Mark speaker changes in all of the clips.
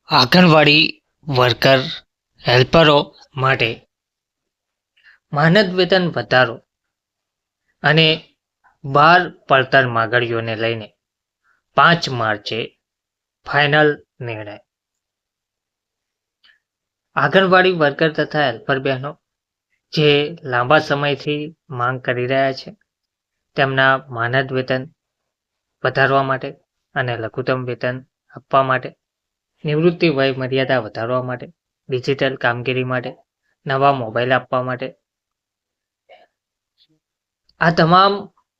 Speaker 1: આંગણવાડી worker હેલ્પરો માટે માનદ વેતન વધારો અને 12 પડતર માગણીઓને લઈને 5 માર્ચે ફાઇનલ નિર્ણય. આંગણવાડી વર્કર તથા હેલ્પર બહેનો જે લાંબા સમયથી માંગ કરી રહ્યા છે તેમના માનદ વેતન વધારવા માટે અને લઘુત્તમ વેતન આપવા માટે, નિવૃત્તિ વય મર્યાદા વધારવા માટે, ડિજિટલ કામગીરી માટે, નવા મોબાઈલ આપવા માટે, આ તમામ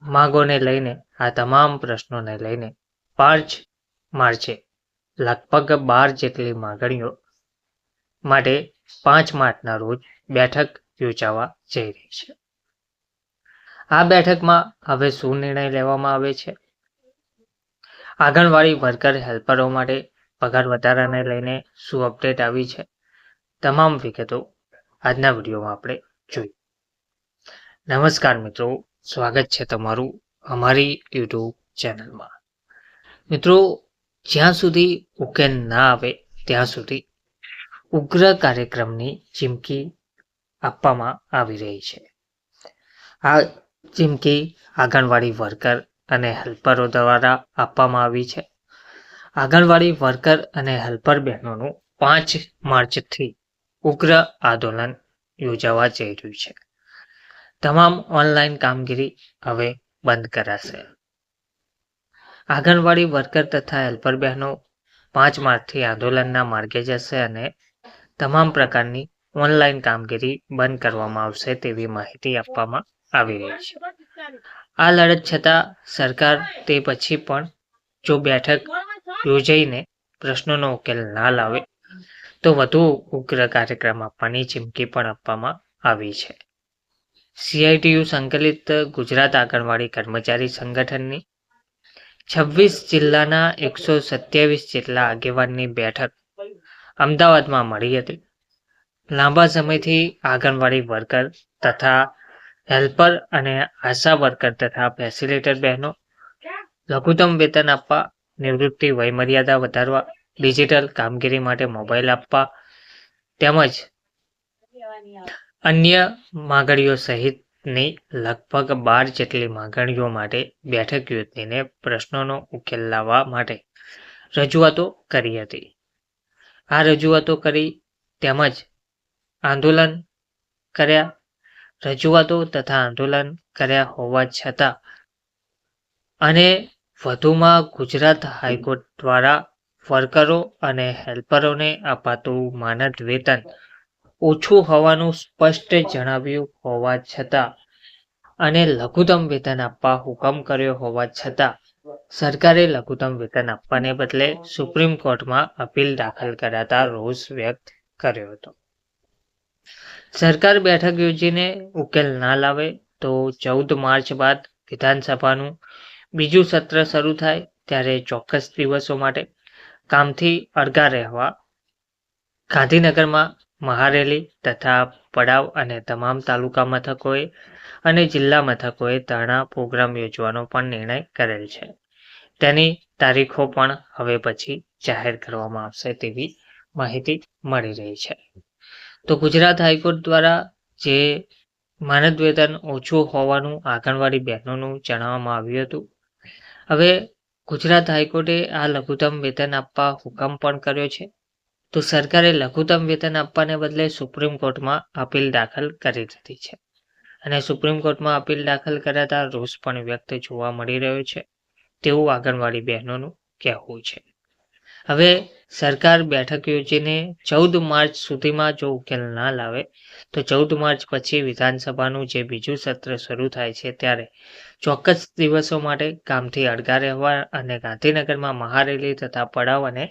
Speaker 1: માંગોને લઈને, આ તમામ પ્રશ્નોને લઈને 5 માર્ચે લગભગ 12 જેટલી માંગણીઓ માટે 5 માર્ચના રોજ બેઠક યોજાવા જઈ રહી છે. આ બેઠકમાં હવે શું નિર્ણય લેવામાં આવે છે? આંગણવાડી વર્કર હેલ્પરો માટે પગાર વધારાને લઈને શું અપડેટ આવી છે? તમામ વિગતો આજના વિડીયોમાં આપણે જોઈએ. નમસ્કાર મિત્રો, સ્વાગત છે તમારું અમારી યુટ્યુબ ચેનલમાં. મિત્રો, જ્યાં સુધી ઉકેલ ના આવે ત્યાં સુધી ઉગ્ર કાર્યક્રમની ચીમકી આપવામાં આવી રહી છે. આ ચીમકી આંગણવાડી વર્કર અને હેલ્પરો દ્વારા આપવામાં આવી છે. આંગણવાડી વર્કર અને હેલ્પર બહેનોનું 5 માર્ચથી ઉગ્ર આંદોલન યોજાવા જઈ રહ્યું છે. તમામ ઓનલાઈન કામગીરી હવે બંધ કરાશે. આંગણવાડી વર્કર તથા હેલ્પર બહેનો 5 માર્ચથી આંદોલનના માર્ગે જશે અને તમામ પ્રકારની ઓનલાઈન કામગીરી બંધ કરવામાં આવશે તેવી માહિતી આપવામાં આવી રહી છે. આ લડત છતાં સરકાર તે પછી પણ જો બેઠક યોજાઈને પ્રશ્નોનો ઉકેલ ના લાવે તો વધુ ઉગ્ર કાર્યક્રમ આપવાની ચીમકી પણ આપવામાં આવી છે. CITU સંકલિત ગુજરાત આંગણવાડી કર્મચારી સંગઠનની 26 જિલ્લાના 127 જેટલા આગેવાનની બેઠક અમદાવાદમાં મળી હતી. લાંબા સમયથી આંગણવાડી વર્કર તથા હેલ્પર અને આશા વર્કર તથા ફેસિલિટેટર બહેનો લઘુત્તમ વેતન આપવા, નિવૃત્તિ વયમર્યાદા વધારવા, ડિજિટલ કામગીરી માટે મોબાઈલ આપવા તેમજ અન્ય માંગણીઓ સહિતની લગભગ 12 જેટલી માંગણીઓ માટે બેઠક યોજીને પ્રશ્નોનો ઉકેલ લાવવા માટે રજૂઆતો કરી હતી. આ રજૂઆતો કરી તેમજ આંદોલન કર્યા. રજૂઆતો તથા આંદોલન કર્યા હોવા છતાં અને વધુમાં ગુજરાત હાઈકોર્ટ દ્વારા વર્કરો અને હેલ્પરોને અપાતું માનદ વેતન ઓછું હોવાનું સ્પષ્ટ જણાવ્યું હોવા છતાં અને લઘુત્તમ વેતન આપવા હુકમ કર્યો હોવા છતાં સરકારે લઘુત્તમ વેતન આપવાને બદલે સુપ્રીમ કોર્ટમાં અપીલ દાખલ કરાતા રોષ વ્યક્ત કર્યો હતો. સરકાર બેઠક યોજીને ઉકેલ ના લાવે તો 14 માર્ચ બાદ વિધાનસભાનું બીજું સત્ર શરૂ થાય ત્યારે ચોક્કસ દિવસો માટે કામથી અળગા રહેવા ગાંધીનગરમાં મહારેલી તથા પડાવ અને તમામ તાલુકા મથકોએ અને જિલ્લા મથકોએ ધરણા પ્રોગ્રામ યોજવાનો પણ નિર્ણય કરેલ છે. તેની તારીખો પણ હવે પછી જાહેર કરવામાં આવશે તેવી માહિતી મળી રહી છે. તો ગુજરાત હાઈકોર્ટ દ્વારા જે માનદ વેતન ઓછું હોવાનું આંગણવાડી બહેનોનું જણાવવામાં આવ્યું હતું, હવે ગુજરાત હાઈકોર્ટે આ લઘુત્તમ વેતન આપવા હુકમ પણ કર્યો છે. તો સરકારે લઘુત્તમ વેતન આપવાને બદલે સુપ્રીમ કોર્ટમાં અપીલ દાખલ કરી દીધી છે અને સુપ્રીમ કોર્ટમાં અપીલ દાખલ કરાતા રોષ પણ વ્યક્ત જોવા મળી રહ્યો છે તેવું આંગણવાડી બહેનોનું કહેવું છે. હવે સરકાર બેઠક યોજીને 14 માર્ચ સુધીમાં જો ઉકેલ ના લાવે તો 14 માર્ચ પછી વિધાનસભાનું જે બીજું સત્ર શરૂ થાય છે ત્યારે ચોક્કસ દિવસો માટે કામથી અળગા રહેવા અને ગાંધીનગરમાં મહારેલી તથા પડાવ અને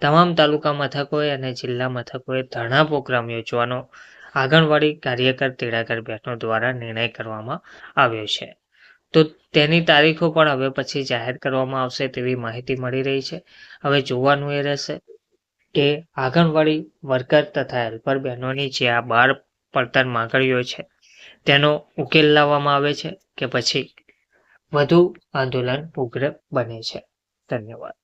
Speaker 1: તમામ તાલુકા મથકોએ અને જિલ્લા મથકોએ ધરણા પ્રોગ્રામ યોજવાનો આંગણવાડી કાર્યકર તેડાગર બહેનો દ્વારા નિર્ણય કરવામાં આવ્યો છે. તો તેની તારીખો પણ હવે પછી જાહેર કરવામાં આવશે તેવી માહિતી મળી રહી છે. હવે જોવાનું એ રહેશે કે આંગણવાડી વર્કર તથા હેલ્પર બહેનોની જે આ 12 પડતર માંગણીઓ છે તેનો ઉકેલ લાવવામાં આવે છે કે પછી વધુ આંદોલન ઉગ્ર બને છે. ધન્યવાદ.